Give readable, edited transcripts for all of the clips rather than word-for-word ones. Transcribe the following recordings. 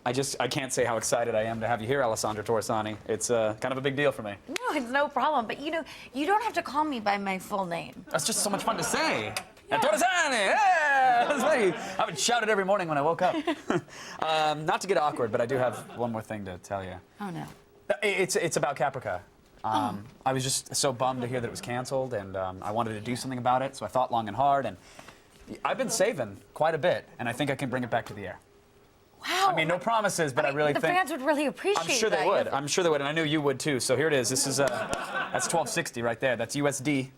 I can't say how excited I am to have you here, Alessandra Torresani. It's kind of a big deal for me. No, it's no problem. But you know, you don't have to call me by my full name. That's just so much fun to say. Yeah. Torresani! Yeah! That's me. I would shout it every morning when I woke up. Not to get awkward, but I do have one more thing to tell you. Oh, no. It's about Caprica. I was just so bummed to hear that it was canceled, and I wanted to do something about it, so I thought long and hard, and I've been saving quite a bit, and I think I can bring it back to the air. Wow. I mean, no promises, but I really think... The fans would really appreciate that. I'm sure they would. I'm sure they would, and I knew you would, too. So here it is. This is, that's 1260 right there. That's USD.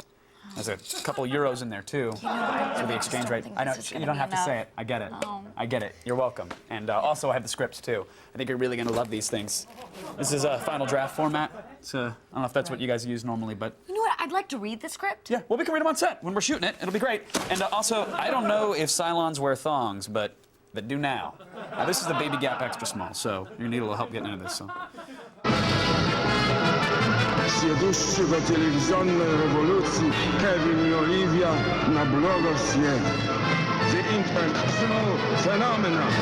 There's a couple of euros in there, too. You know, for the exchange rate. I know, you don't have to say it. I get it. I get it. You're welcome. And also, I have the scripts, too. I think you're really going to love these things. This is a final draft format. It's, I don't know if that's what you guys use normally, but... You know what? I'd like to read the script. Yeah, well, we can read them on set when we're shooting it. It'll be great. And also, I don't know if Cylons wear thongs, but they do now. This is the Baby Gap Extra Small, so your needle will help getting into this. So. Sieduszczy telewizyjnej rewolucji Kevin i Olivia na blogosfierze. The international phenomenon.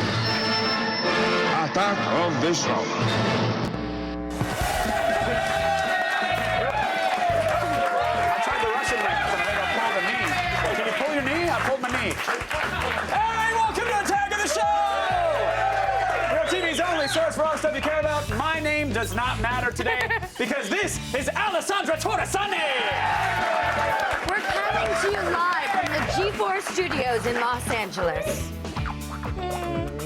Attack of the Show. I tried the Russian reference, and I think I pulled a knee. Can you pull your knee? I pulled my knee. Hey, welcome to Attack of the Show! Real TV's only source for all the stuff you care about. My name does not matter today because this is Alessandra Torresani! We're coming to you live from the G4 studios in Los Angeles.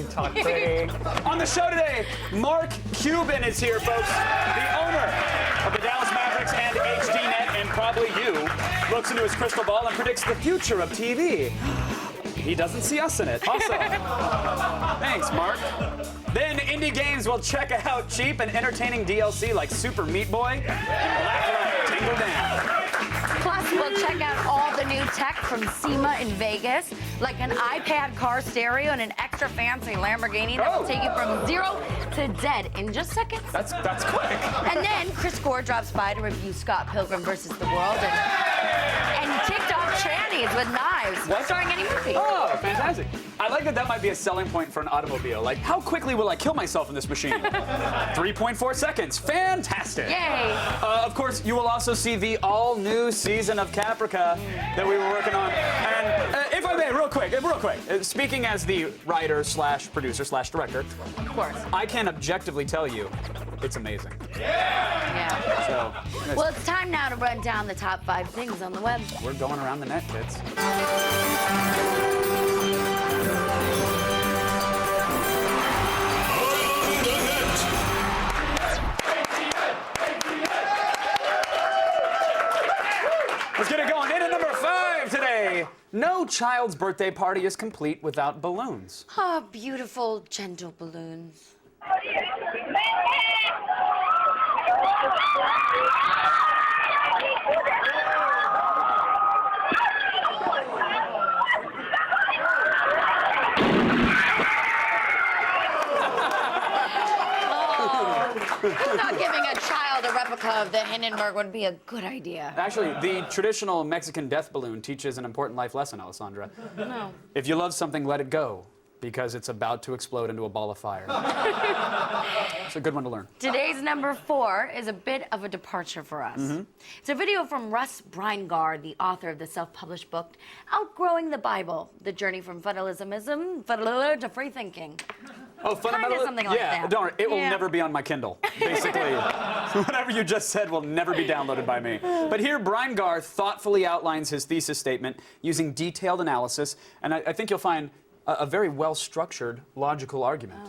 Talk pretty. On the show today, Mark Cuban is here, folks. The owner of the Dallas Mavericks and HDNet, and probably you, looks into his crystal ball and predicts the future of TV. He doesn't see us in it. Awesome. Thanks, Mark. Then Indie Games will check out cheap and entertaining DLC like Super Meat Boy and Black Tingle Down. Plus, we'll check out all the new tech from SEMA in Vegas, like an iPad car stereo and an extra fancy Lamborghini that will take you from 0 to dead in just seconds. That's quick. And then Chris Gore drops by to review Scott Pilgrim versus the World and ticked off trannies with knives. What? Starring any movie. Oh, fantastic. I like that might be a selling point for an automobile. Like, how quickly will I kill myself in this machine? 3.4 seconds. Fantastic. Yay. Of course, you will also see the all-new season of Caprica that we were working on. And if I may, real quick, speaking as the writer slash producer slash director, Of course. I can objectively tell you it's amazing. Yeah. So, Well, it's time now to run down the top 5 things on the web. we're going around the net, kids. Let's get it going. In at number 5 today. No child's birthday party is complete without balloons. Oh, beautiful, gentle balloons. Not giving a child a replica of the Hindenburg would be a good idea. Actually, the traditional Mexican death balloon teaches an important life lesson, Alessandra. No. If you love something, let it go, because it's about to explode into a ball of fire. It's a good one to learn. Today's number 4 is a bit of a departure for us. It's a video from Russ Breingard, the author of the self-published book, Outgrowing the Bible, The Journey from Fundamentalism to Free Thinking. Oh, fundamentally? something like yeah, that. don't worry. It will Yeah. never be on my Kindle. Basically, whatever you just said will never be downloaded by me. But here, Breingard thoughtfully outlines his thesis statement using detailed analysis, and I think you'll find a very well-structured, logical argument.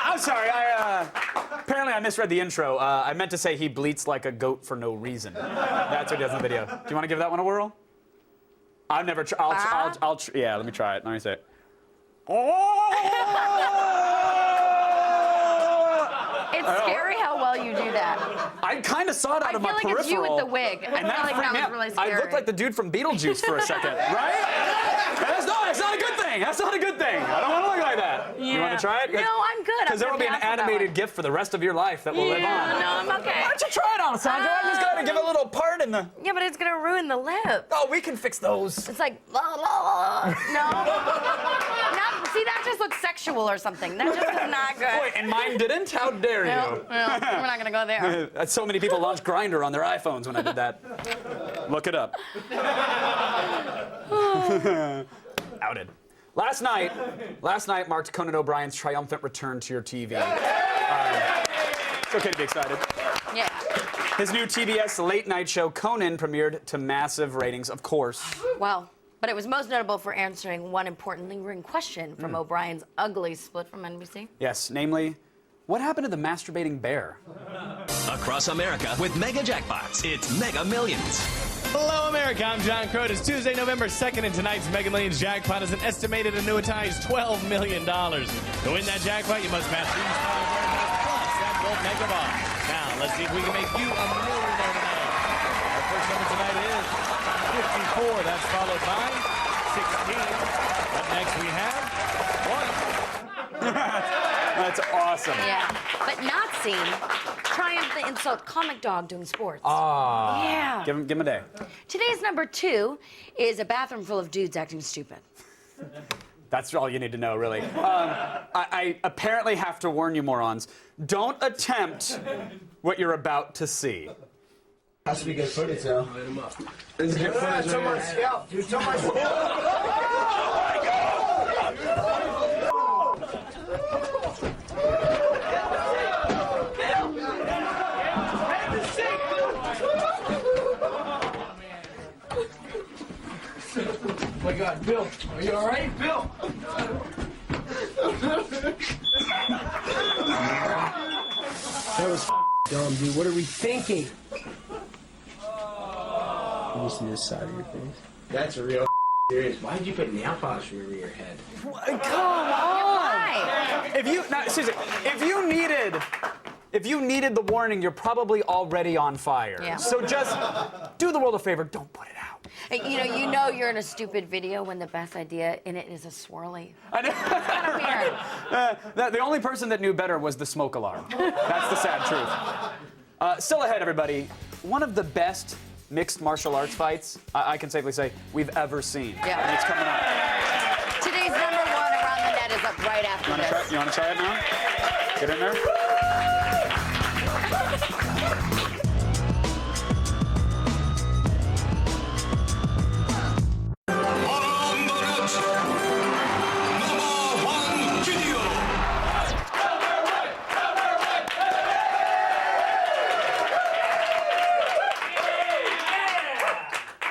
I'm sorry, apparently I misread the intro. I meant to say he bleats like a goat for no reason. That's what he does in the video. Do you want to give that one a whirl? I've never tried. Yeah, let me try it. Let me say it. It's scary how well you do that. I kind of saw it out of my I feel like peripheral. it's you with the wig. And that like freaked me that out. was really scary. I looked like the dude from Beetlejuice for a second, right? That's not a good thing. thing. That's not a good thing. I don't want to look like that. Yeah. You want to try it? No, I'm good. Because there will be an animated gift for the rest of your life that will live on. No, I'm okay. Why don't you try it, Alessandra? I just got to give a little part in the... Yeah, but it's gonna ruin the lip. Oh, we can fix those. It's like, no. See, that just looks sexual or something. That just is not good. Wait, and mine didn't? How dare you? No, we're not gonna go there. So many people launched Grindr on their iPhones when I did that. Look it up. Outed. Last night marked Conan O'Brien's triumphant return to your TV. It's okay to be excited. Yeah. His new TBS late night show, Conan, premiered to massive ratings, of course. Well, but it was most notable for answering one important lingering question from O'Brien's ugly split from NBC. Yes, namely, what happened to the masturbating bear? Across America with Mega Jackpots, it's Mega Millions. Hello, America. I'm John Crode. It's Tuesday, November 2nd, and tonight's Mega Millions jackpot is an estimated annuitized $12 million. To win that jackpot, you must pass these plus that gold mega ball. Now, let's see if we can make you a millionaire tonight. Our first number tonight is 54. That's followed by 16. Up next, we have 1. That's awesome. Yeah, but not seen. Triumph the insult comic dog doing sports. Ah. Yeah. Give him a day. Today's number 2 is a bathroom full of dudes acting stupid. That's all you need to know, really. I apparently have to warn you, morons. Don't attempt what you're about to see. Has to be good footage, though. Light him up. This is good footage. Tell my scalp, dude. Tell my Oh my God, Bill, are you all right, Bill? That was dumb, dude. What are we thinking? Let me see this side of your face. That's real serious. Why did you put nail polish over your head? Come on! Seriously, if you needed the warning, you're probably already on fire. Yeah. So just do the world a favor, don't put it out. You know you're in a stupid video when the best idea in it is a swirly. I know. It's kind of weird. The only person that knew better was the smoke alarm. That's the sad truth. Still ahead, everybody. One of the best mixed martial arts fights, I can safely say, we've ever seen. Yeah. And it's coming up. Today's number 1 around the net is up right after this. You want to try it now? Get in there.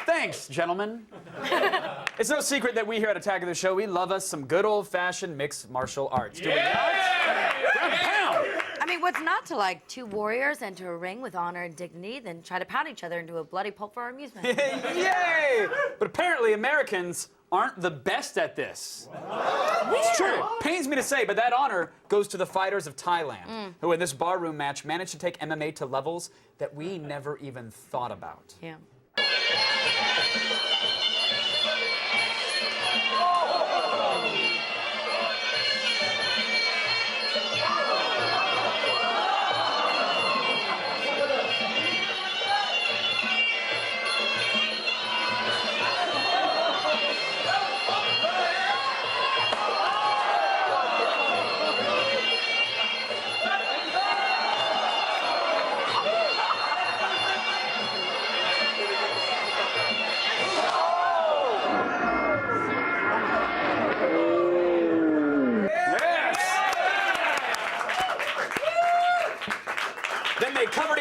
Thanks, gentlemen. It's no secret that we here at Attack of the Show, we love us some good old-fashioned mixed martial arts. Do we not? Grab a pound. I mean, what's not to like? 2 warriors enter a ring with honor and dignity, then try to pound each other into a bloody pulp for our amusement. Yay! But apparently Americans aren't the best at this. It's true. Pains me to say, but that honor goes to the fighters of Thailand, who in this barroom match managed to take MMA to levels that we never even thought about. Yeah.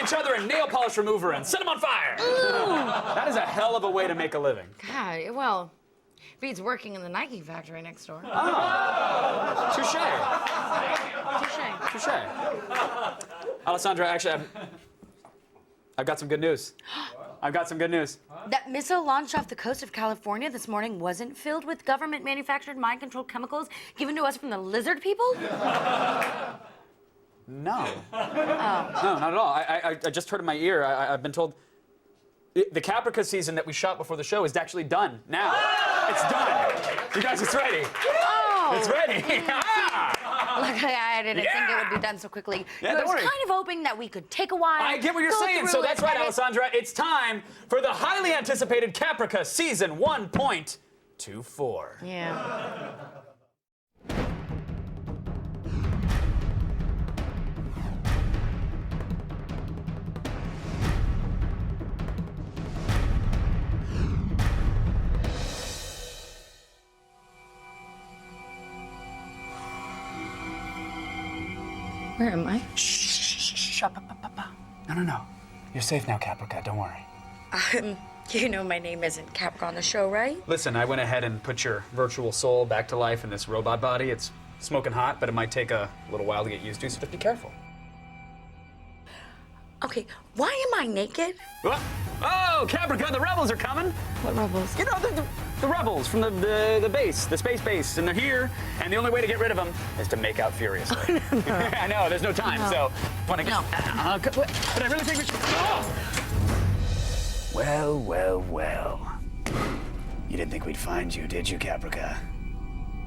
Each other in nail polish remover and set them on fire. That is a hell of a way to make a living. God, well, beats working in the Nike factory next door. Oh, touche. Touche. Alessandra, actually, I've got some good news. I've got some good news. That missile launched off the coast of California this morning wasn't filled with government-manufactured mind-controlled chemicals given to us from the lizard people? No. Oh. No, not at all. I just heard in my ear, I've been told the Caprica season that we shot before the show is actually done now. It's done. You guys, it's ready. Oh. It's ready. Look, I didn't think it would be done so quickly. Yeah, I don't was worry. kind of hoping that we could take a while. I get what you're go saying. through So it, that's right, edit. Alessandra. It's time for the highly anticipated Caprica Season 1.24. Yeah. Where am I? Shh. No. You're safe now, Caprica. Don't worry. You know my name isn't Caprica on the show, right? Listen, I went ahead and put your virtual soul back to life in this robot body. It's smoking hot, but it might take a little while to get used to, so just be careful. Okay, why am I naked? Oh, Caprica, the rebels are coming. What rebels? You know, the rebels from the base, the space base, and they're here, and the only way to get rid of them is to make out furiously. I know, there's no time, so... Wanna get, but I really think we should... Oh. Well. You didn't think we'd find you, did you, Caprica?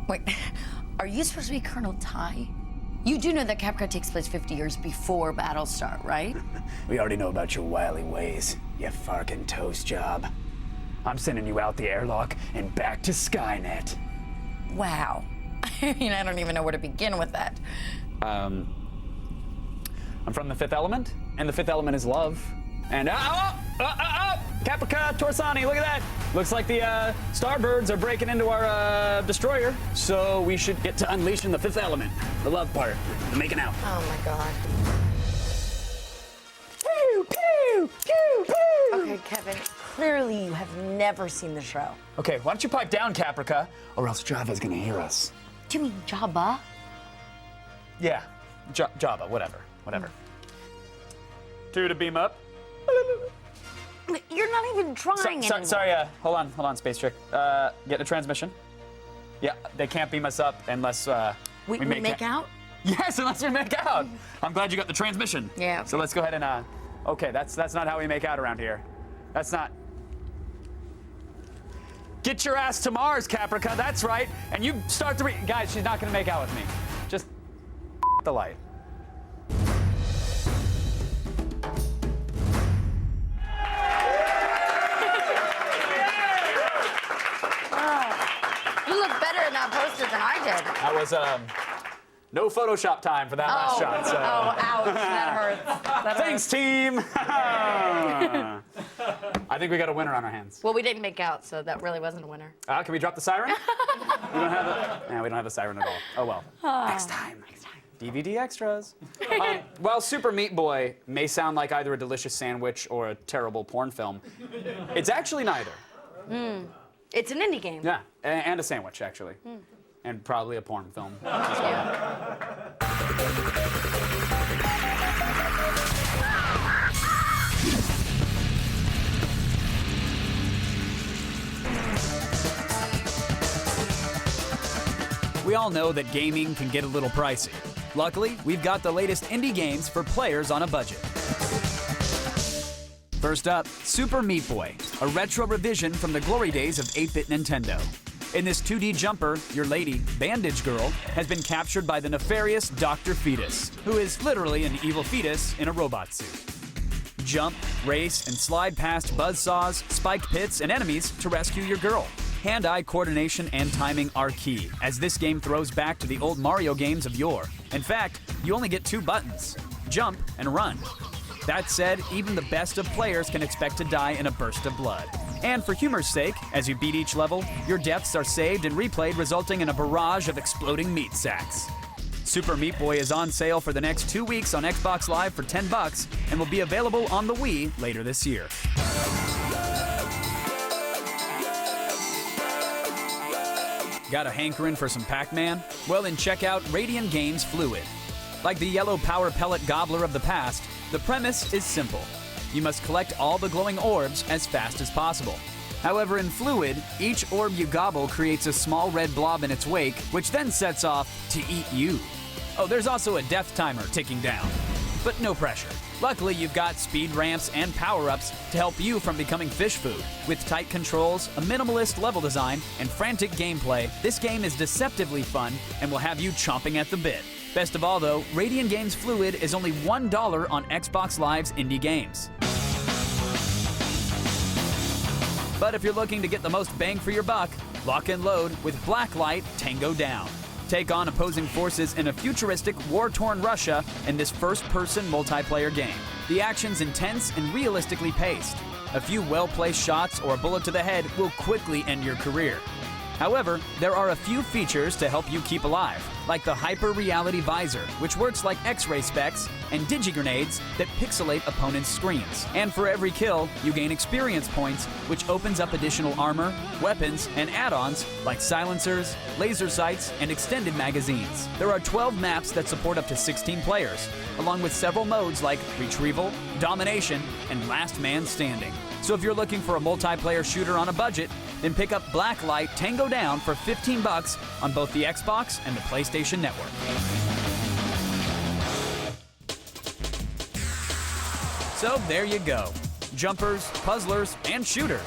Wait, are you supposed to be Colonel Ty? You do know that Caprica takes place 50 years before battles start, right? We already know about your wily ways, you farkin' toast job. I'm sending you out the airlock and back to Skynet. Wow. I mean, I don't even know where to begin with that. I'm from the Fifth Element, and the Fifth Element is love. And Caprica, Torsani, look at that. Looks like the Starbirds are breaking into our destroyer, so we should get to unleashing the Fifth Element, the love part, the making out. Oh my god. Pew, pew, pew, pew. Okay, Kevin, clearly you have never seen the show. Okay, why don't you pipe down, Caprica, or else Java's gonna hear us. Do you mean Jabba? Yeah, Java, whatever. Two to beam up. You're not even trying anymore. Sorry, hold on, Space Trick. Get the transmission. Yeah, they can't beam us up unless We make out? Yes, unless we make out. I'm glad you got the transmission. Yeah. Okay. So let's go ahead and okay, that's not how we make out around here. That's not. Get your ass to Mars, Caprica. That's right. And you start the guys. She's not gonna make out with me. Just the light. You look better in that poster than I did. That was no Photoshop time for that last shot. So. Oh, ouch. That hurts. Thanks, team. I think we got a winner on our hands. Well, we didn't make out, so that really wasn't a winner. Can we drop the siren? We don't have the siren at all. Oh well. Next time. DVD extras. While Super Meat Boy may sound like either a delicious sandwich or a terrible porn film, it's actually neither. It's an indie game. Yeah, and a sandwich, actually. And probably a porn film as well. We all know that gaming can get a little pricey. Luckily, we've got the latest indie games for players on a budget. First up, Super Meat Boy, a retro revision from the glory days of 8-bit Nintendo. In this 2D jumper, your lady, Bandage Girl, has been captured by the nefarious Dr. Fetus, who is literally an evil fetus in a robot suit. Jump, race, and slide past buzzsaws, spiked pits, and enemies to rescue your girl. Hand-eye coordination and timing are key, as this game throws back to the old Mario games of yore. In fact, you only get 2 buttons, jump and run. That said, even the best of players can expect to die in a burst of blood. And for humor's sake, as you beat each level, your deaths are saved and replayed, resulting in a barrage of exploding meat sacks. Super Meat Boy is on sale for the next 2 weeks on Xbox Live for $10 and will be available on the Wii later this year. Got a hankering for some Pac-Man? Well, then check out Radiant Games Fluid. Like the yellow power pellet gobbler of the past, the premise is simple. You must collect all the glowing orbs as fast as possible. However, in Fluid, each orb you gobble creates a small red blob in its wake, which then sets off to eat you. Oh, there's also a death timer ticking down. but no pressure. Luckily, you've got speed ramps and power-ups to help you from becoming fish food. With tight controls, a minimalist level design, and frantic gameplay, this game is deceptively fun and will have you chomping at the bit. Best of all, though, Radiant Games Fluid is only $1 on Xbox Live's indie games. But if you're looking to get the most bang for your buck, lock and load with Blacklight Tango Down. Take on opposing forces in a futuristic, war-torn Russia in this first-person multiplayer game. The action's intense and realistically paced. A few well-placed shots or a bullet to the head will quickly end your career. However, there are a few features to help you keep alive, like the Hyper-Reality Visor, which works like X-ray specs, and digi-grenades that pixelate opponents' screens. And for every kill, you gain experience points, which opens up additional armor, weapons, and add-ons like silencers, laser sights, and extended magazines. There are 12 maps that support up to 16 players, along with several modes like Retrieval, Domination, and Last Man Standing. So if you're looking for a multiplayer shooter on a budget, then pick up Blacklight Tango Down for $15 on both the Xbox and the PlayStation Network. So there you go. Jumpers, puzzlers, and shooters.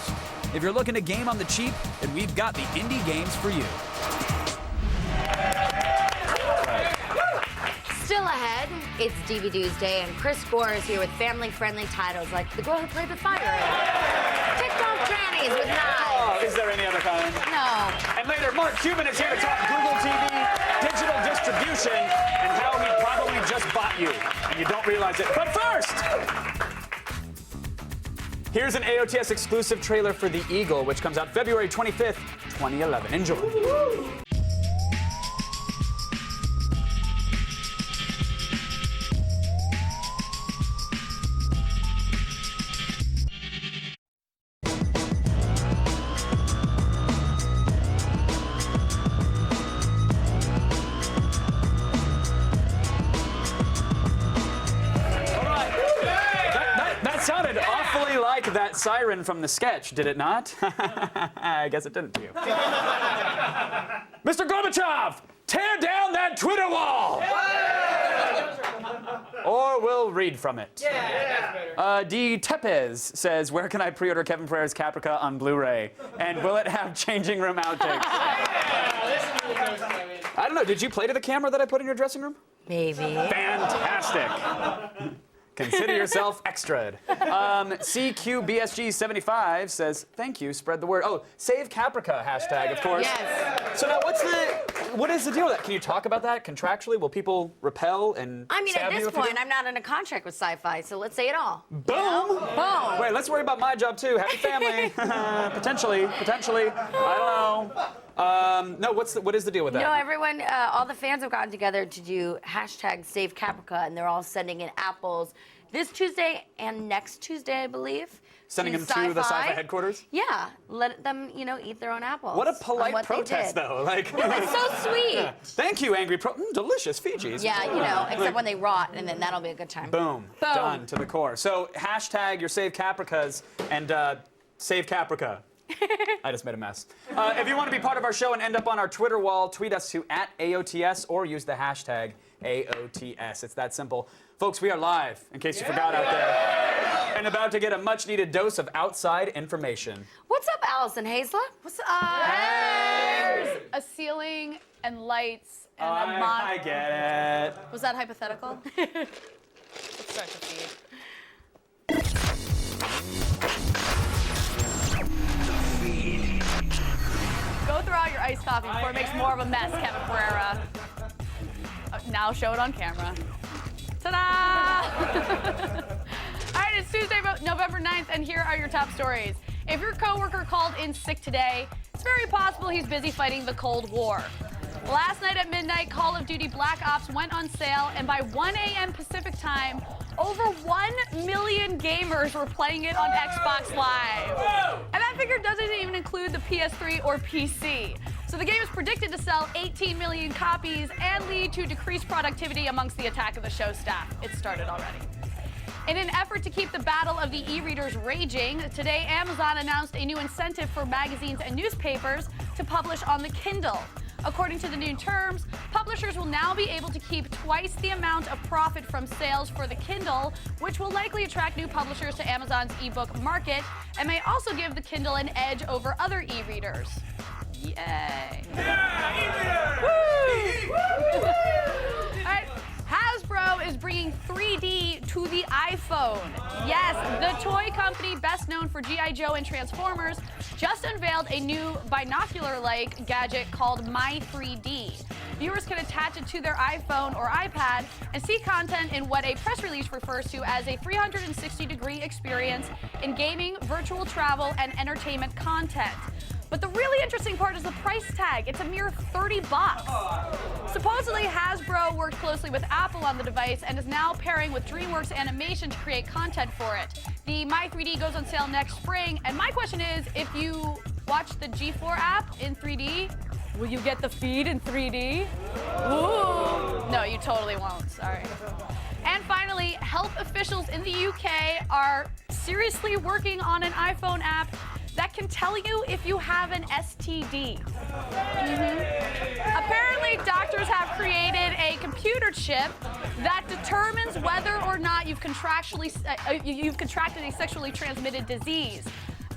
If you're looking to game on the cheap, then we've got the indie games for you. Still ahead, it's DVDs Day, and Chris Gore is here with family-friendly titles like The Girl Who Played with Fire, TikTok Trannies with Knives. Oh, is there any other kind? No. And later, Mark Cuban is here to talk Google TV, digital distribution, and how he probably just bought you, and you don't realize it. But first, here's an AOTS exclusive trailer for The Eagle, which comes out February 25th, 2011. Enjoy. Sounded awfully like that siren from the sketch, did it not? I guess it didn't to you. Mr. Gorbachev, tear down that Twitter wall! Or we'll read from it. D. Tepes says, where can I pre-order Kevin Pereira's Caprica on Blu-ray? And will it have changing room outtakes? I don't know, did you play to the camera that I put in your dressing room? Maybe. Fantastic. Consider yourself extra'd. CQBSG75 says, thank you, spread the word. Oh, save Caprica hashtag, of course. Yes. So now what is the deal with that? Can you talk about that contractually? Will people repel and I mean, stab at you this if you do? point, I'm not in a contract with Sci-Fi, so let's say it all. Boom! Boom. Wait, let's worry about my job too. Happy family. Potentially. I don't know. No, what is the deal with that? You know, everyone, all the fans have gotten together to do hashtag Save Caprica, and they're all sending in apples this Tuesday and next Tuesday, I believe. Sending them to the Sci-Fi headquarters? Yeah, let them, eat their own apples. What a polite protest, though. Like, that's so sweet. Yeah. Thank you, Angry Delicious Fiji's. Yeah, except when they rot, and then that'll be a good time. Boom. Done to the core. So hashtag your Save Capricas and Save Caprica. I just made a mess. If you want to be part of our show and end up on our Twitter wall, tweet us to @AOTS or use the hashtag AOTS. It's that simple. Folks, we are live, in case you forgot out there, and about to get a much-needed dose of outside information. What's up, Allison Hazla? What's up? There's a ceiling and lights and a monitor. I get it. Was that hypothetical? Let's start the feed. Go throw out your iced coffee before it makes more of a mess, Kevin Pereira. Now show it on camera. Ta-da! All right, it's Tuesday, November 9th, and here are your top stories. If your coworker called in sick today, it's very possible he's busy fighting the Cold War. Last night at midnight, Call of Duty Black Ops went on sale, and by 1 a.m. Pacific time, over 1 million gamers were playing it on Xbox Live. And that figure doesn't even include the PS3 or PC. So the game is predicted to sell 18 million copies and lead to decreased productivity amongst the Attack of the Show staff. It started already. In an effort to keep the battle of the e-readers raging, today Amazon announced a new incentive for magazines and newspapers to publish on the Kindle. According to the new terms, publishers publishers will now be able to keep twice the amount of profit from sales for the Kindle, which will likely attract new publishers to Amazon's ebook market and may also give the Kindle an edge over other e-readers. Yay! Yeah, Woo! All right. Hasbro is bringing 3D to the iPhone. Yes, the toy company best known for G.I. Joe and Transformers just unveiled a new binocular-like gadget called My 3D. Viewers can attach it to their iPhone or iPad and see content in what a press release refers to as a 360-degree experience in gaming, virtual travel, and entertainment content. But the really interesting part is the price tag. It's a mere $30. Supposedly, Hasbro worked closely with Apple on the device and is now pairing with DreamWorks Animation to create content for it. The My 3D goes on sale next spring, and my question is, if you watch the G4 app in 3D, will you get the feed in 3D? Ooh. No, you totally won't. Sorry. And finally, health officials in the UK are seriously working on an iPhone app that can tell you if you have an STD. Apparently, doctors have created a computer chip that determines whether or not you've contracted a sexually transmitted disease.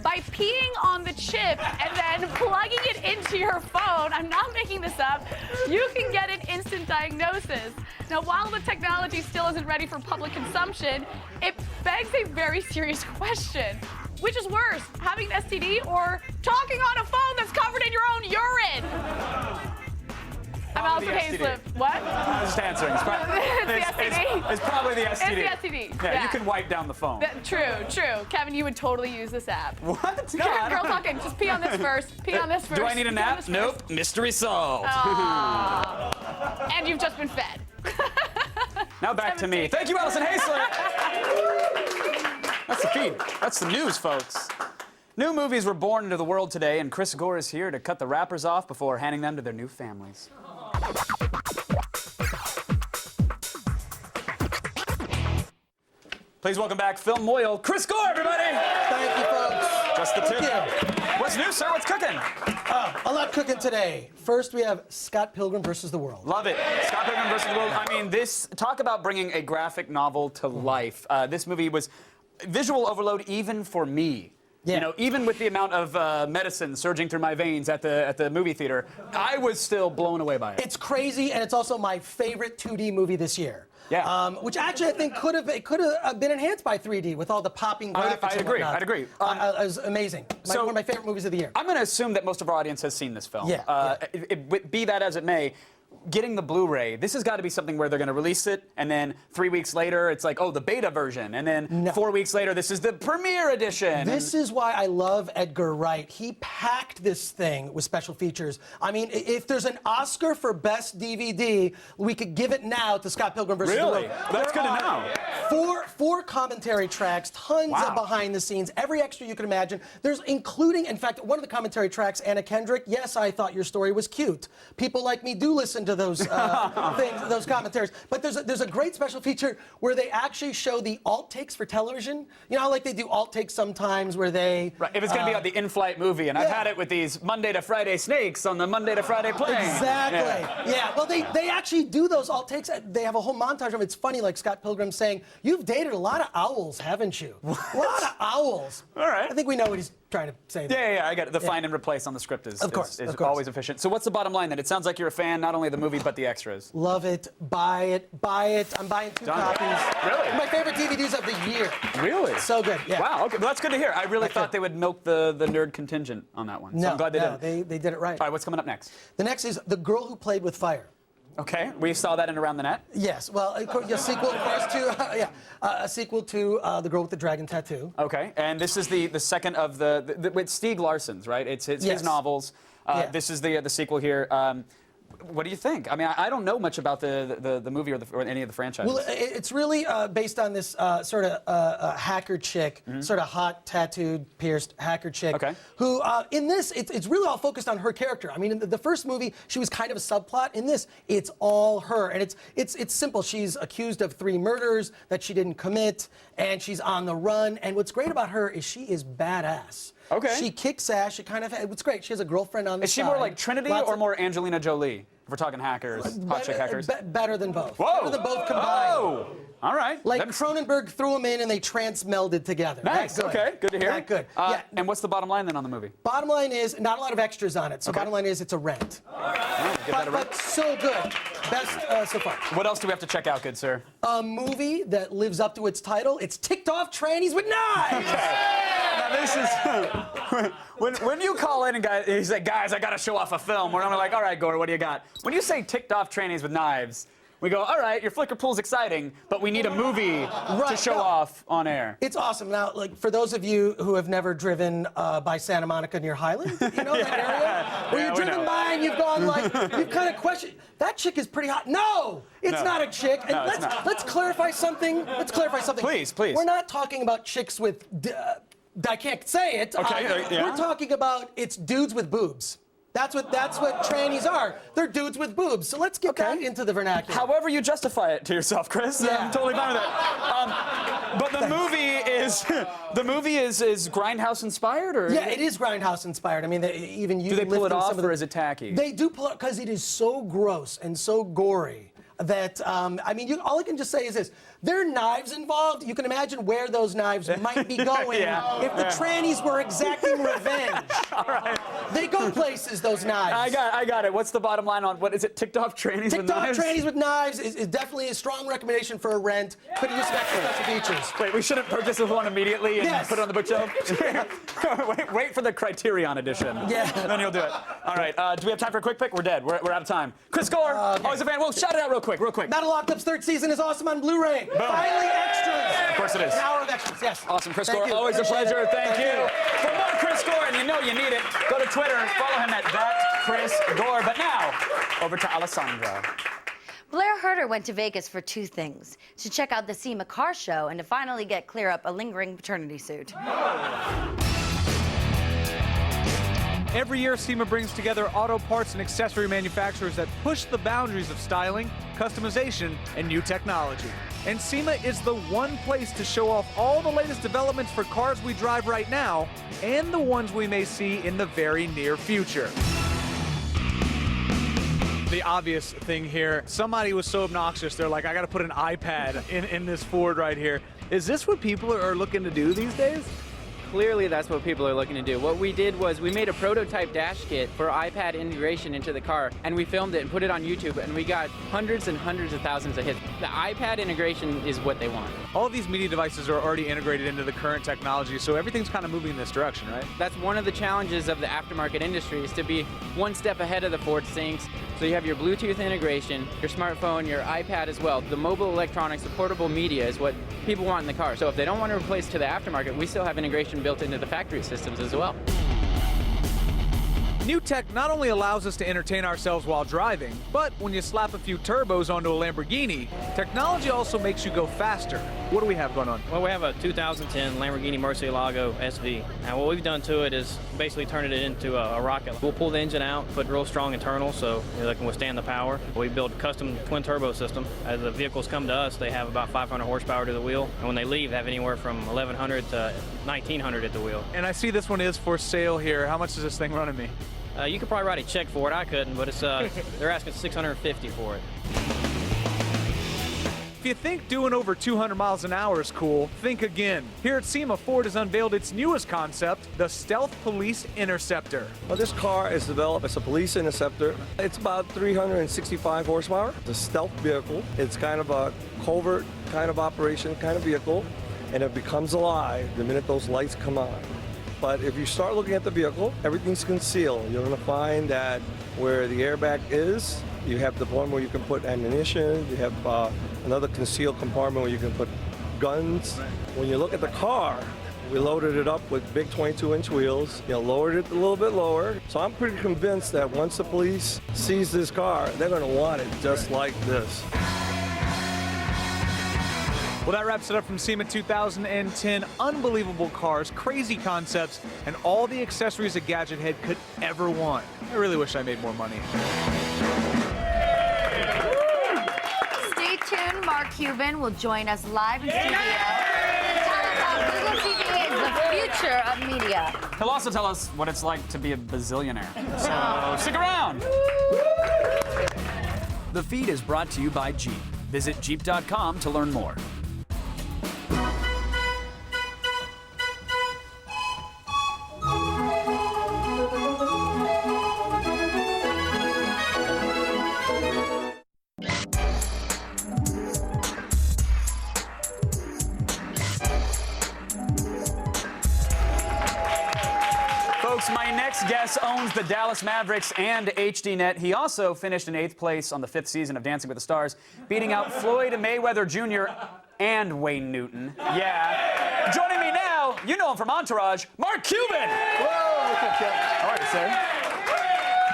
By peeing on the chip and then plugging it into your phone, I'm not making this up, you can get an instant diagnosis. Now, while the technology still isn't ready for public consumption, it begs a very serious question. Which is worse, having an STD or talking on a phone that's covered in your own urine? I'm also Hayslip. What? I was just answering. It's probably the STD. It's the STD. Yeah, you can wipe down the phone. True. Kevin, you would totally use this app. What? No, Girl talking. Just pee on this first. Pee on this first. Do I need a nap? Nope. Mystery solved. And you've just been fed. Now back to me. Thank you, Allison Hayslip. That's the feed. That's the news, folks. New movies were born into the world today, and Chris Gore is here to cut the wrappers off before handing them to their new families. Please welcome back Film Moyle, Chris Gore, everybody! Thank you, folks. Just the two. Thank you. What's new, sir? What's cooking? A lot cooking today. First, we have Scott Pilgrim versus the World. Love it. Scott Pilgrim versus the World. I mean, talk about bringing a graphic novel to life. This movie was visual overload even for me. Yeah. You know, even with the amount of medicine surging through my veins at the movie theater, I was still blown away by it. It's crazy, and it's also my favorite 2D movie this year. Yeah. Which actually I think could have been enhanced by 3D with all the popping graphics. I'd agree. It was amazing. One of my favorite movies of the year. I'm going to assume that most of our audience has seen this film. Yeah. Be that as it may, getting the Blu-ray, this has got to be something where they're going to release it, and then 3 weeks later, it's like, oh, the beta version, and then 4 weeks later, this is the premiere edition. This is why I love Edgar Wright. He packed this thing with special features. I mean, if there's an Oscar for Best DVD, we could give it now to Scott Pilgrim versus the World. Really? That's good to know. Four commentary tracks, tons of behind the scenes, every extra you can imagine. There's including, in fact, one of the commentary tracks, Anna Kendrick, yes, I thought your story was cute. People like me do listen to those things, those commentaries. But there's a great special feature where they actually show the alt takes for television. You know how like they do alt takes sometimes where they... Right, if it's going to be like the in-flight movie, and I've had it with these Monday to Friday snakes on the Monday to Friday plane. Exactly. Yeah. Well, they actually do those alt takes. They have a whole montage of them. It's funny, like Scott Pilgrim saying, "You've dated a lot of owls, haven't you?" What? A lot of owls. All right. I think we know what he's trying to say there. Yeah, I get it. The find and replace on the script is always efficient. So what's the bottom line then? It sounds like you're a fan, not only of the movie, but the extras. Love it. Buy it. I'm buying 2 copies. Really? My favorite DVDs of the year. Really? So good, yeah. Wow, okay. Well, that's good to hear. I really thought they would milk the nerd contingent on that one. So I'm glad they didn't. They did it right. All right, what's coming up next? The next is The Girl Who Played with Fire. Okay, we saw that in Around the Net. Yes, well, a sequel, of course, to a sequel to The Girl with the Dragon Tattoo. Okay, and this is the second of it's Stieg Larsson's, right? It's his novels. This is the sequel here. What do you think? I mean, I don't know much about the movie or any of the franchises. Well, it's really based on this sort of hacker chick, sort of hot, tattooed, pierced hacker chick, who in this, it's really all focused on her character. I mean, in the first movie, she was kind of a subplot. In this, it's all her, and it's simple. She's accused of 3 murders that she didn't commit, and she's on the run. And what's great about her is she is badass. Okay. She kicks ass. She kind of, what's great, she has a girlfriend on the side. Is she more like Trinity or more Angelina Jolie? If we're talking hackers, hot chick hackers. Better than both. Whoa! Better than both combined. Whoa! All right. Like Cronenberg threw them in and they trans-melded together. Nice. That good. Okay. Good to hear. That good. Yeah. And what's the bottom line then on the movie? Bottom line is not a lot of extras on it. So Okay. bottom line is it's a rent. All right. Give that a rate. But so good. Best so far. What else do we have to check out, good sir? A movie that lives up to its title. It's Ticked Off Trannies with Knives. Now this is when you call in and he's like, guys, I gotta show off a film. We're like, all right, Gore, what do you got? When you say ticked off trannies with knives, we go, all right, your flicker pool's exciting, but we need a movie to show off on air. It's awesome. Now, like for those of you who have never driven by Santa Monica near Highland, you know that area where you're driven by and you've gone like you've kind of questioned that chick is pretty hot. No, it's not a chick. And No, it's not. let's clarify something. Let's clarify something. Please, please. We're not talking about chicks with. I can't say it. Okay, yeah. We're talking about it's dudes with boobs. That's what trannies are. They're dudes with boobs. So let's get that into the vernacular. However you justify it to yourself, Chris, I'm totally fine with that. But the movie is Grindhouse inspired, or? Yeah, it is Grindhouse inspired. I mean, even you. Do they pull it lifting off, some of or is it tacky? They do pull it because it is so gross and so gory that I mean, all I can just say is this: there are knives involved. You can imagine where those knives might be going if the trannies were exacting revenge. All right. They go places. Those knives. I got it. What's the bottom line on what is it? Ticked off trannies with knives? Ticked off trannies with knives is definitely a strong recommendation for a rent. Could use special features. Wait, we shouldn't purchase this one immediately and put it on the bookshelf? wait for the Criterion edition. Yeah. Then you'll do it. All right. Do we have time for a quick pick? We're dead. We're out of time. Chris Gore, always a fan. Well, shout it out real quick. Battle Locked Up's third season is awesome on Blu-ray. Finally, extras. Of course it is. An hour of extras, yes. Awesome, Chris Thank Gore. you. Always a Appreciate pleasure. it. Thank you. For more Chris Gore, and you know you need it, go to Twitter and follow him at @ChrisGore. But now, over to Alessandra. Blair Herter went to Vegas for two things: to check out the SEMA car show and to finally get clear up a lingering paternity suit. Every year, SEMA brings together auto parts and accessory manufacturers that push the boundaries of styling, customization, and new technology. And SEMA is the one place to show off all the latest developments for cars we drive right now and the ones we may see in the very near future. The obvious thing here, somebody was so obnoxious, they're like, I gotta put an iPad in this Ford right here. Is this what people are looking to do these days? Clearly, that's what people are looking to do. What we did was we made a prototype dash kit for iPad integration into the car, and we filmed it and put it on YouTube, and we got hundreds and hundreds of thousands of hits. The iPad integration is what they want. All of these media devices are already integrated into the current technology, so everything's kind of moving in this direction, right? That's one of the challenges of the aftermarket industry, is to be one step ahead of the Ford Syncs. So you have your Bluetooth integration, your smartphone, your iPad as well. The mobile electronics, the portable media is what people want in the car. So if they don't want to replace to the aftermarket, we still have integration built into the factory systems as well. New tech not only allows us to entertain ourselves while driving, but when you slap a few turbos onto a Lamborghini, technology also makes you go faster. What do we have going on? Well, we have a 2010 Lamborghini Murcielago Sv. And what we've done to it is basically turning it into a rocket. We'll pull the engine out, put real strong internals so they can withstand the power. We build a custom twin turbo system. As the vehicles come to us, they have about 500 horsepower to the wheel. And when they leave, they have anywhere from 1,100 to 1,900 at the wheel. And I see this one is for sale here. How much is this thing running me? You could probably write a check for it. I couldn't, but it's they're asking $650 for it. If you think doing over 200 miles an hour is cool, think again. Here at SEMA, Ford has unveiled its newest concept, the Stealth Police Interceptor. Well, this car is developed as a police interceptor. It's about 365 horsepower. It's a stealth vehicle. It's kind of a covert kind of operation kind of vehicle, and it becomes alive the minute those lights come on. But if you start looking at the vehicle, everything's concealed. You're going to find that where the airbag is, you have the one where you can put ammunition. You have another concealed compartment where you can put guns. When you look at the car, we loaded it up with big 22-inch wheels. Lowered it a little bit lower. So I'm pretty convinced that once the police sees this car, they're going to want it just like this. Well, that wraps it up from SEMA 2010. Unbelievable cars, crazy concepts, and all the accessories a gadget head could ever want. I really wish I made more money. Stay tuned. Mark Cuban will join us live in studio to tell us how Google TV is the future of media. He'll also tell us what it's like to be a bazillionaire. So stick around. The feed is brought to you by Jeep. Visit Jeep.com to learn more. Folks, my next guest owns the Dallas Mavericks and HDNet. He also finished in 8th place on the 5th season of Dancing with the Stars, beating out Floyd Mayweather Jr. and Wayne Newton. Yeah. Joining me now, you know him from Entourage, Mark Cuban. Whoa, what's up, Chuck? All right, sir.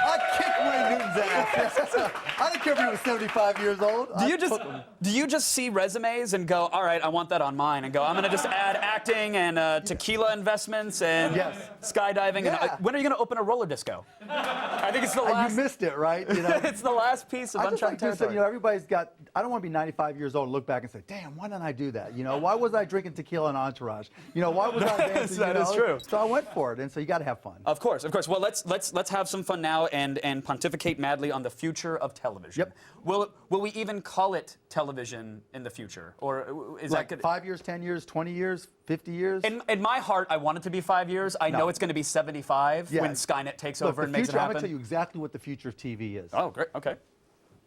I kicked Wayne Newton's ass. I don't care if he was 75 years old. Do you just see resumes and go, all right, I want that on mine, and go, I'm going to just add acting and tequila investments and skydiving? Yeah. And, when are you going to open a roller disco? I think it's the last. You missed it, right? You know, it's the last piece of I just uncharted like to say, territory. you know, everybody's got. I don't want to be 95 years old and look back and say, "Damn, why didn't I do that?" You know, why was I drinking tequila and Entourage? You know, why was I dancing? That is true. So I went for it, and so you got to have fun. Of course, of course. Well, let's have some fun now and pontificate madly on the future of television. Yep. Will we even call it television in the future, or is Like that good? 5 years, 10 years, 20 years, 50 years? In my heart, I want it to be 5 years. I know it's going to be 75 when Skynet takes over and makes it happen. I'm going to tell you exactly what the future of TV is. Oh, great. Okay.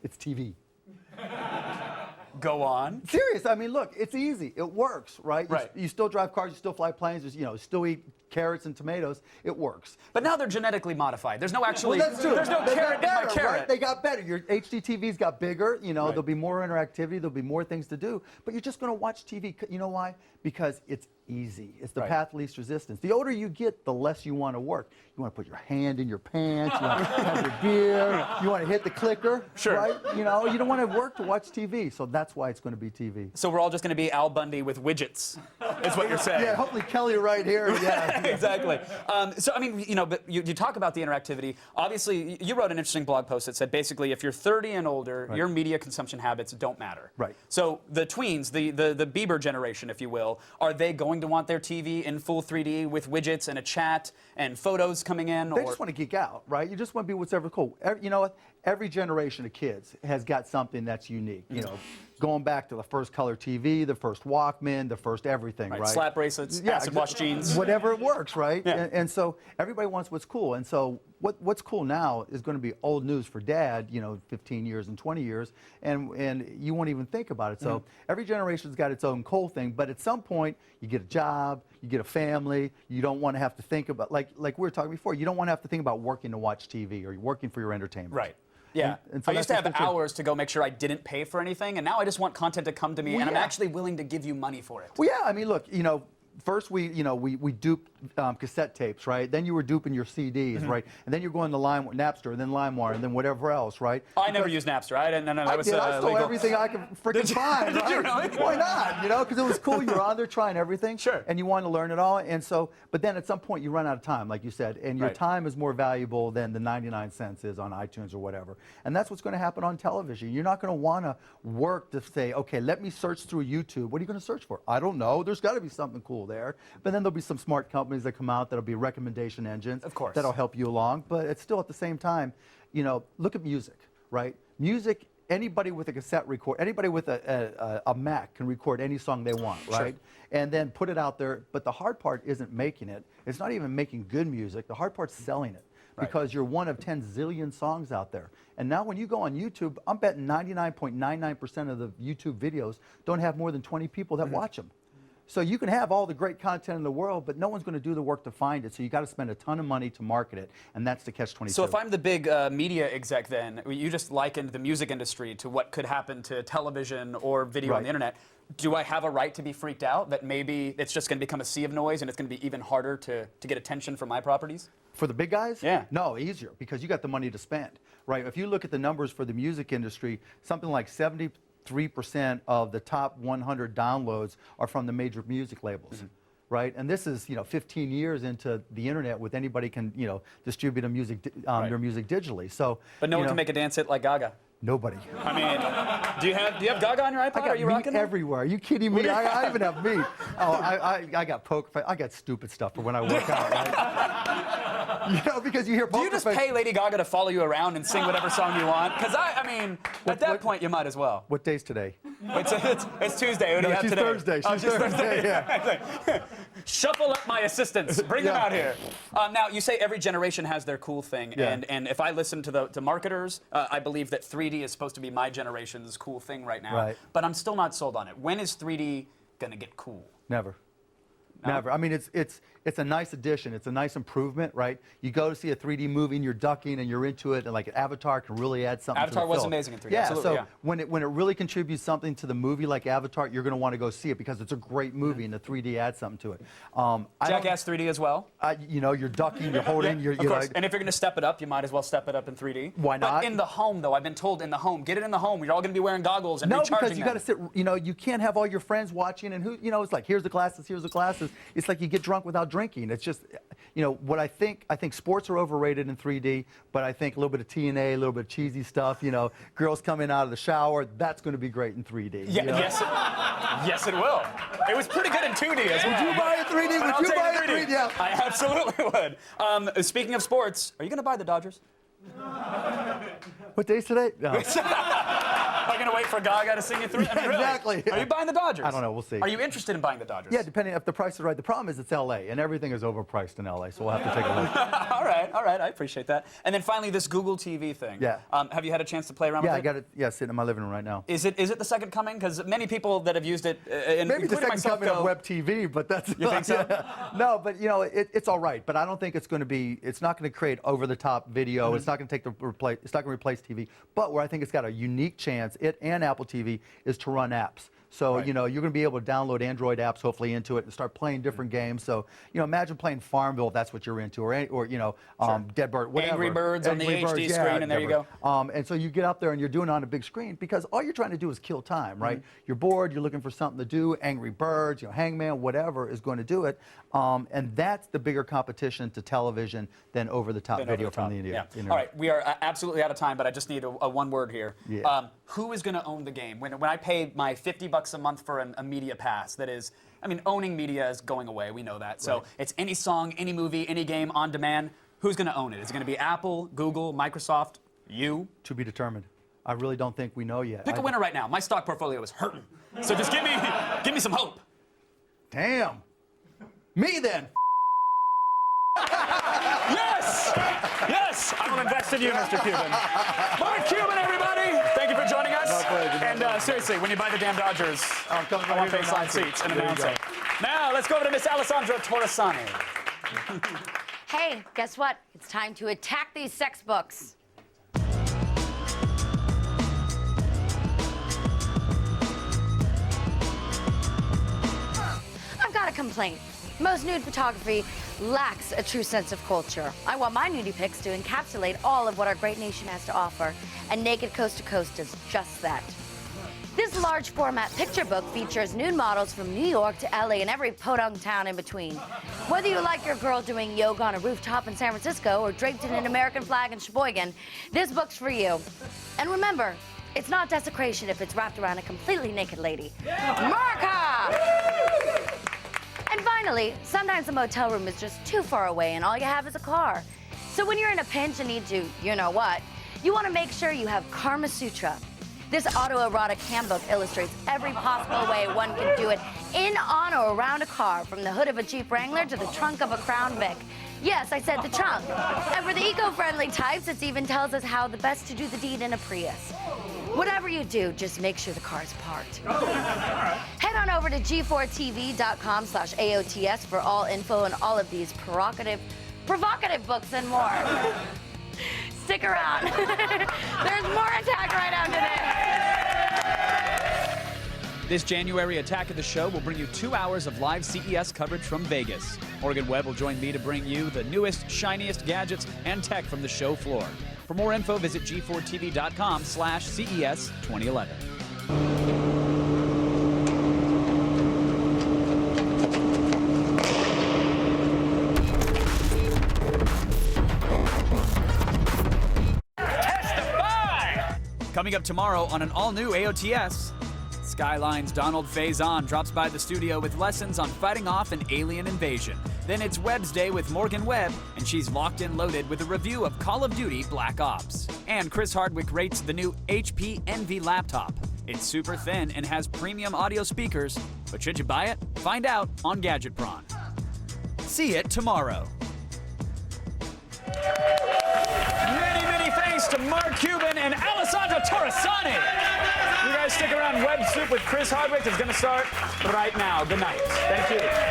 It's TV. Go on. Serious. I mean, look, it's easy. It works, right? Right. You still drive cars. You still fly planes. You know, still eat carrots and tomatoes. It works. But now they're genetically modified. There's no actually. Well, that's true. There's no They carrot got in my better, carrot. right? They got better. Your HD TVs got bigger. You know, Right. there'll be more interactivity. There'll be more things to do. But you're just going to watch TV. You know why? Because it's easy. It's the path of least resistance. The older you get, the less you want to work. You want to put your hand in your pants. You want to have your beer. You want to hit the clicker. Sure. Right? You know, you don't want to work to watch TV. So that's why it's going to be TV. So we're all just going to be Al Bundy with widgets, is what you're saying. Yeah, hopefully Kelly right here. Yeah. Exactly. So, I mean, you know, but you talk about the interactivity. Obviously, you wrote an interesting blog post that said basically if you're 30 and older, your media consumption habits don't matter. Right. So the tweens, the Bieber generation, if you will, are they going to want their TV in full 3D with widgets and a chat and photos coming in? They just want to geek out, right? You just want to be whatever cool. You know what? Every generation of kids has got something that's unique. You know, going back to the first color TV, the first Walkman, the first everything, right? Slap bracelets, acid wash jeans. Whatever it works, right? Yeah. And so everybody wants what's cool. And so what's cool now is going to be old news for Dad, you know, 15 years and 20 years, and you won't even think about it. So every generation's got its own cool thing, but at some point you get a job, you get a family, you don't want to have to think about, like we were talking before, you don't want to have to think about working to watch TV or working for your entertainment. Right. Yeah. And so I used to that's have what's cool. hours to go make sure I didn't pay for anything, and now I just want content to come to me, Well, and I'm yeah. actually willing to give you money for it. Well, yeah, I mean, look, you know, first we duped cassette tapes, right? Then you were duping your CDs, right? And then you're going to Napster, and then LimeWire, and then whatever else, right? I never used Napster. I didn't. No, that was I stole legal. everything I could freaking find. Did you right? really? Why not? You know, because it was cool. You were on there trying everything. Sure. And you wanted to learn it all. And so, but then at some point you run out of time, like you said, and your Right. time is more valuable than the 99 cents is on iTunes or whatever. And that's what's going to happen on television. You're not going to want to work to say, okay, let me search through YouTube. What are you going to search for? I don't know. There's got to be something cool there. But then there'll be some smart companies that come out that'll be recommendation engines. Of course. That'll help you along. But it's still at the same time, you know, look at music, right? Music, anybody with a cassette record, anybody with a Mac can record any song they want, right? And then put it out there. But the hard part isn't making it. It's not even making good music. The hard part's selling it. Because you're one of 10 zillion songs out there. And now when you go on YouTube, I'm betting 99.99% of the YouTube videos don't have more than 20 people that watch them. So you can have all the great content in the world, but no one's going to do the work to find it. So you got to spend a ton of money to market it, and that's the catch-22. So if I'm the big media exec, then you just likened the music industry to what could happen to television or video on the internet. Do I have a right to be freaked out that maybe it's just going to become a sea of noise and it's going to be even harder to get attention for my properties? For the big guys? Yeah. No, easier, because you got the money to spend, right? If you look at the numbers for the music industry, something like 73% of the top 100 downloads are from the major music labels. Right, and this is 15 years into the internet with anybody can distribute a music their music digitally. So, but no one can make a dance hit like Gaga. Nobody. I mean, do you have Gaga on your iPod? I got Are you meat rocking it? everywhere. Are you kidding me? I even have meat. Oh, I got poker face. I got stupid stuff for when I work out. Right? You know, because you hear Do you just pay Lady Gaga to follow you around and sing whatever song you want? Because I mean, at that point, you might as well. What day's today? It's Tuesday. What do you have she's today? Thursday. She's Thursday, yeah. Shuffle up my assistants. Bring them out here. Now, you say every generation has their cool thing, and if I listen to marketers, I believe that 3D is supposed to be my generation's cool thing right now. Right. But I'm still not sold on it. When is 3D gonna get cool? Never. No? Never. I mean, it's a nice addition. It's a nice improvement, right? You go to see a 3D movie and you're ducking and you're into it, and like Avatar can really add something. Avatar to the was film. amazing in 3D. Yeah. Absolutely, So when it really contributes something to the movie like Avatar, you're going to want to go see it because it's a great movie and the 3D adds something to it. Jackass 3D as well. You know, you're ducking, you're holding, of course. And if you're going to step it up, you might as well step it up in 3D. Why not? But in the home, though, I've been told in the home, get it in the home. You're all going to be wearing goggles and no, recharging because you got to sit. You know, you can't have all your friends watching and who. You know, it's like here's the glasses, here's the glasses. It's like you get drunk without drinking. It's just, you know, what I think sports are overrated in 3D, but I think a little bit of TNA, a little bit of cheesy stuff, you know, girls coming out of the shower, that's going to be great in 3D. Yeah, you know? yes, it will. It was pretty good in 2D as well. Would you buy a 3D? But Would you I'll buy take a 3D? Yeah. I absolutely would. Speaking of sports, are you going to buy the Dodgers? What day's today? No. Am I going to wait for Gaga to sing it through? I mean, really? Exactly. Are you buying the Dodgers? I don't know. We'll see. Are you interested in buying the Dodgers? Yeah, depending if the price is right. The problem is it's L.A. and everything is overpriced in L.A. So we'll have to take a look. All right. I appreciate that. And then finally, this Google TV thing. Yeah. Have you had a chance to play around with it? Yeah, I got it. Yeah, sitting in my living room right now. Is it the second coming? Because many people that have used it, and maybe the including second myself, coming of web TV, but that's. You think so? Yeah. No, but you know, it's all right. But I don't think it's going to be. It's not going to create over-the-top video. It's not going to take the replace. It's not going to replace TV. But where I think it's got a unique chance, it and Apple TV, is to run apps. So, you know, you're going to be able to download Android apps, hopefully, into it and start playing different games. So, you know, imagine playing Farmville if that's what you're into, or you know, Dead Bird, whatever. Angry Birds on the HD screen, and there you go. And so you get up there and you're doing it on a big screen because all you're trying to do is kill time, right? You're bored, you're looking for something to do. Angry Birds, you know, Hangman, whatever is going to do it. And that's the bigger competition to television than over-the-top video from the internet. All right, we are absolutely out of time, but I just need a one word here. Yeah. Who is going to own the game? When I pay my $50 a month for a media pass, that is, I mean, owning media is going away. We know that. So it's any song, any movie, any game on demand. Who's going to own it? Is it going to be Apple, Google, Microsoft, you? To be determined. I really don't think we know yet. Pick a winner right now. My stock portfolio is hurting. So just give me some hope. Damn. Me then. Yes! Yes! I will invest in you, Mr. Cuban. Mark Cuban, everybody! Thank you for joining us. My pleasure. And seriously, when you buy the damn Dodgers, I want baseline seats and announcing. Now, let's go over to Miss Alessandra Torresani. Hey, guess what? It's time to attack these sex books. I've got a complaint. Most nude photography lacks a true sense of culture. I want my nudie pics to encapsulate all of what our great nation has to offer, and Naked Coast to Coast does just that. This large format picture book features nude models from New York to LA and every podunk town in between. Whether you like your girl doing yoga on a rooftop in San Francisco or draped in an American flag in Sheboygan, this book's for you. And remember, it's not desecration if it's wrapped around a completely naked lady. America! And finally, sometimes a motel room is just too far away and all you have is a car. So when you're in a pinch and need to, you know what, you want to make sure you have Karma Sutra. This autoerotic handbook illustrates every possible way one can do it in, on, or around a car, from the hood of a Jeep Wrangler to the trunk of a Crown Vic. Yes, I said the trunk. And for the eco-friendly types, it even tells us how the best to do the deed in a Prius. Whatever you do, just make sure the car is parked. Head on over to g4tv.com/AOTS for all info on all of these provocative books and more. Stick around. There's more Attack right after this. This January Attack of the Show will bring you 2 hours of live CES coverage from Vegas. Morgan Webb will join me to bring you the newest, shiniest gadgets and tech from the show floor. For more info, visit g4tv.com/CES 2011. Coming up tomorrow on an all-new AOTS, Skyline's Donald Faison drops by the studio with lessons on fighting off an alien invasion. Then it's Webb's Day with Morgan Webb, and she's locked and loaded with a review of Call of Duty Black Ops. And Chris Hardwick rates the new HP Envy laptop. It's super thin and has premium audio speakers, but should you buy it? Find out on Gadget Prawn. See it tomorrow. Many thanks to Mark Cuban and Alessandro Torresani. You guys stick around. Web Soup with Chris Hardwick is going to start right now. Good night. Thank you.